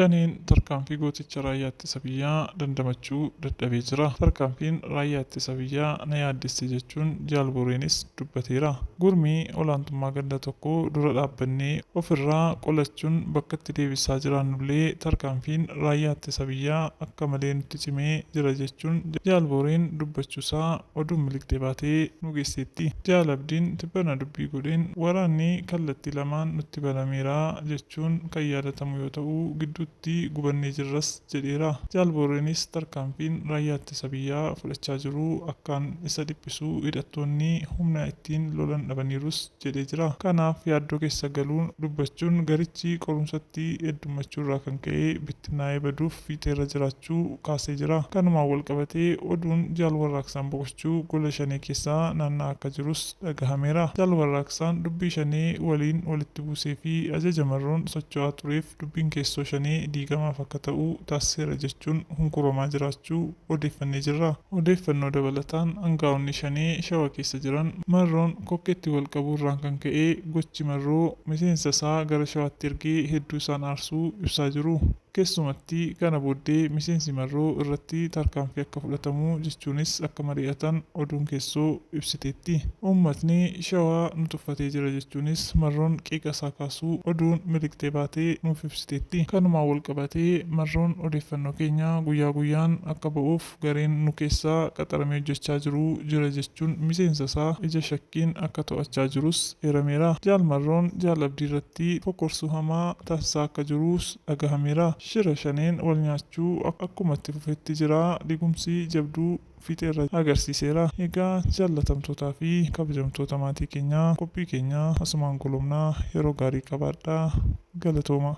Shaniin tarkaanfii gooticha raayyaa ittisa biyyaa dandamachuu dadhabee jira. Tarkaanfiin raayyaa ittisa biyyaa na yaaddesse jechuun jaalboreenis dubbateera. Gurmii olaantummaa ganda tokkoo dura dhaabbannee ofirraa qolachuun bakka itti deebisaa jiraannullee tarkaanfiin raayyaa ittisa biyyaa akka malee nutti cimee jira jechuun jaalboreen dubbachuusaa oduun miliqxee baatee nu geesseetti. Jaalabdiin tibbana dubbii godheen waraanni kallattii lamaan nutti banameera jechuun kan yaadatamu yoo ta'u gidduutti gubannee jirras jedheera. Jaalboreenis tarkaanfiin raayyaa ittisa biyyaa fudhachaa jiru akkaan isa dhiphisuu hidhattoonni humna ittiin lolan dhabaniirus jedhee jira. Kanaaf yaaddoo keessa galuun dubbachuun garichi qorumsatti heddummachuurraa kan ka'e bittinnaa'ee baduuf fiixeerra jiraachuu kaasee jira. Kanumaan wal qabatee oduun jaalwarraaqsaan boqochuu gola shanee keessaa naanna'aa akka jirus dhagahameera. Jaalwarraaqsaan dubbii shanee waliin walitti buusee fi ajaja marroon socho'aa tureef dubbiin keessoo shanee diigamaaf akka ta'u taasiseera jechuun hunkuramaa jiraachuu odeeffannee jirra. Odeeffannoo dabalataan aangaa'onni shanee shawaa keessa jiran marroon kokkeetti wal qabuurraan kan ka'e gochi marroo miseensa isaa gara shawaatti ergee hedduu isaan aarsuu ibsaa jiru. Keessumatti kana booddee miseensi marroo irratti tarkaanfii akka fudhatamu jechuunis akka mari'atan oduun keessoo ibsiteetti. Uummatni shawaa nu tuffatee jira jechuunis marroon qeeqa isaa kaasuu oduun miliqxee baatee nuuf ibsiteetti. Kanumaan wal qabatee marroon odeeffannoo keenya guyyaa guyyaan akka ba'uuf gareen nu keessaa qaxaramee hojjechaa jira jechuun miseensa isaa ija shakkiin akka to'achaa jirus eerameera. Jaalmarroon jaalabdii irratti fokorsuu hamaa taasisaa akka jirus dhagahameera. Shira shaneen wal nyaachuu akkuma itti fufetti jira. Digumsi jabduu fiixeerra agarsiiseera. Egaa jaallatamtootaa fi kabajamtoota maatii keenyaa qophii keenyaa asumaan golomnaa yeroo gaarii qabaadhaa. Galatooma.